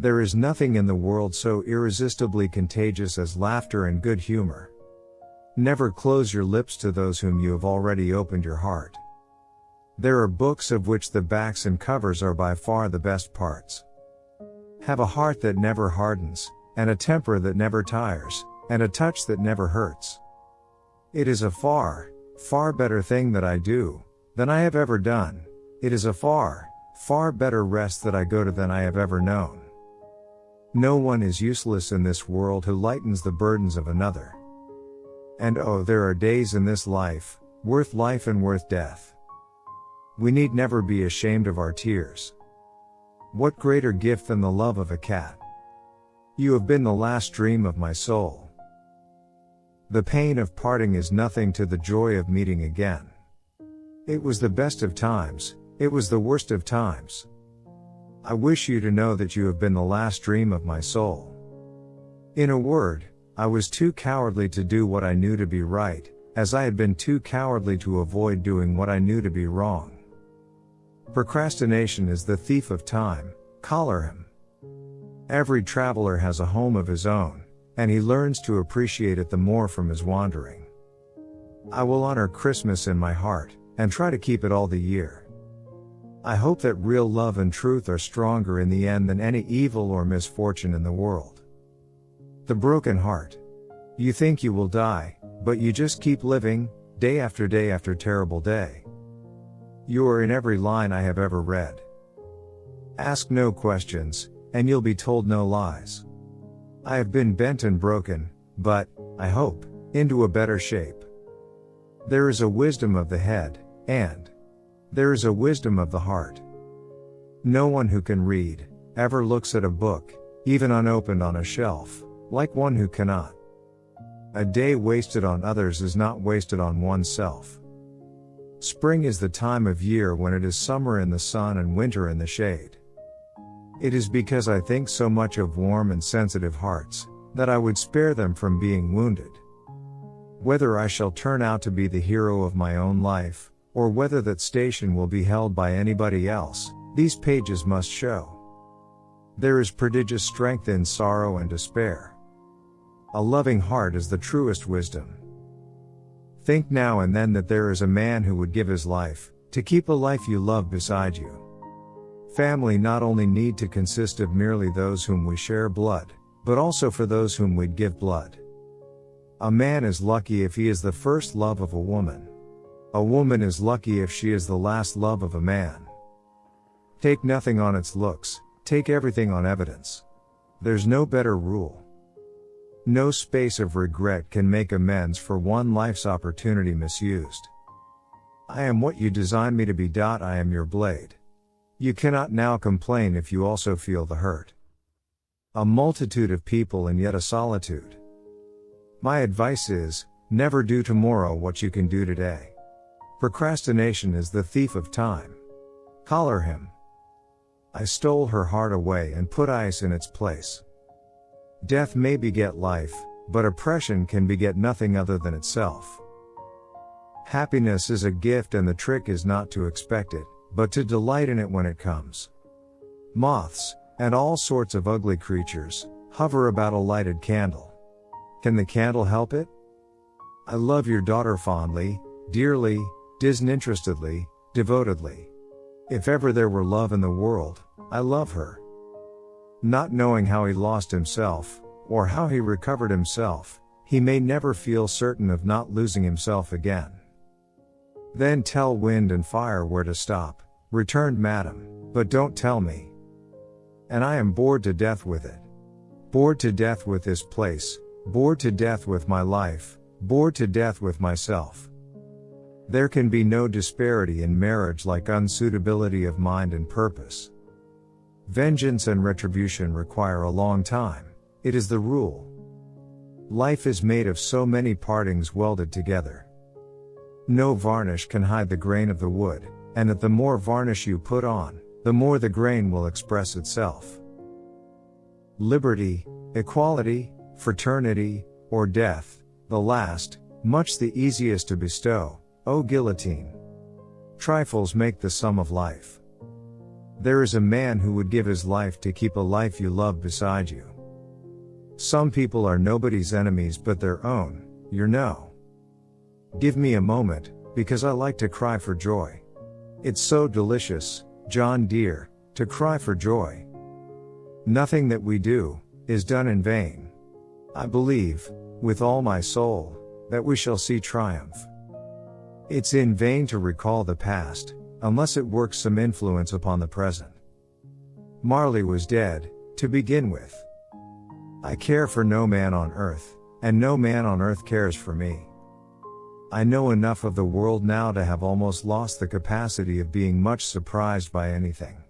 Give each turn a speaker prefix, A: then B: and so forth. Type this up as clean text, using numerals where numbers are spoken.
A: There is nothing in the world so irresistibly contagious as laughter and good humor. Never close your lips to those whom you have already opened your heart. There are books of which the backs and covers are by far the best parts. Have a heart that never hardens, and a temper that never tires, and a touch that never hurts. It is a far, far better thing that I do, than I have ever done. It is a far, far better rest that I go to than I have ever known. No one is useless in this world who lightens the burdens of another. And oh, there are days in this life, worth life and worth death. We need never be ashamed of our tears. What greater gift than the love of a cat? You have been the last dream of my soul. The pain of parting is nothing to the joy of meeting again. It was the best of times, it was the worst of times. I wish you to know that you have been the last dream of my soul. In a word, I was too cowardly to do what I knew to be right, as I had been too cowardly to avoid doing what I knew to be wrong. Procrastination is the thief of time, collar him. Every traveler has a home of his own, and he learns to appreciate it the more from his wandering. I will honor Christmas in my heart, and try to keep it all the year. I hope that real love and truth are stronger in the end than any evil or misfortune in the world. The broken heart. You think you will die, but you just keep living, day after terrible day. You are in every line I have ever read. Ask no questions, and you'll be told no lies. I have been bent and broken, but, I hope, into a better shape. There is a wisdom of the head, and there is a wisdom of the heart. No one who can read, ever looks at a book, even unopened on a shelf, like one who cannot. A day wasted on others is not wasted on oneself. Spring is the time of year when it is summer in the sun and winter in the shade. It is because I think so much of warm and sensitive hearts, that I would spare them from being wounded. Whether I shall turn out to be the hero of my own life, or whether that station will be held by anybody else, these pages must show. There is prodigious strength in sorrow and despair. A loving heart is the truest wisdom. Think now and then that there is a man who would give his life, to keep a life you love beside you. Family not only need to consist of merely those whom we share blood, but also for those whom we'd give blood. A man is lucky if he is the first love of a woman. A woman is lucky if she is the last love of a man. Take nothing on its looks, take everything on evidence. There's no better rule. No space of regret can make amends for one life's opportunity misused. I am what you designed me to be. I am your blade. You cannot now complain if you also feel the hurt. A multitude of people and yet a solitude. My advice is, never do tomorrow what you can do today. Procrastination is the thief of time. Collar him. I stole her heart away and put ice in its place. Death may beget life, but oppression can beget nothing other than itself. Happiness is a gift, and the trick is not to expect it, but to delight in it when it comes. Moths, and all sorts of ugly creatures, hover about a lighted candle. Can the candle help it? I love your daughter fondly, dearly, disinterestedly, devotedly. If ever there were love in the world, I love her. Not knowing how he lost himself, or how he recovered himself, he may never feel certain of not losing himself again. Then tell wind and fire where to stop, returned Madam, but don't tell me. And I am bored to death with it. Bored to death with this place, bored to death with my life, bored to death with myself. There can be no disparity in marriage like unsuitability of mind and purpose. Vengeance and retribution require a long time, it is the rule. Life is made of so many partings welded together. No varnish can hide the grain of the wood, and that the more varnish you put on, the more the grain will express itself. Liberty, equality, fraternity, or death, the last, much the easiest to bestow, O guillotine. Trifles make the sum of life. There is a man who would give his life to keep a life you love beside you. Some people are nobody's enemies but their own, you know. Give me a moment, because I like to cry for joy. It's so delicious, John dear, to cry for joy. Nothing that we do is done in vain. I believe, with all my soul, that we shall see triumph. It's in vain to recall the past, unless it works some influence upon the present. Marley was dead, to begin with. I care for no man on earth, and no man on earth cares for me. I know enough of the world now to have almost lost the capacity of being much surprised by anything.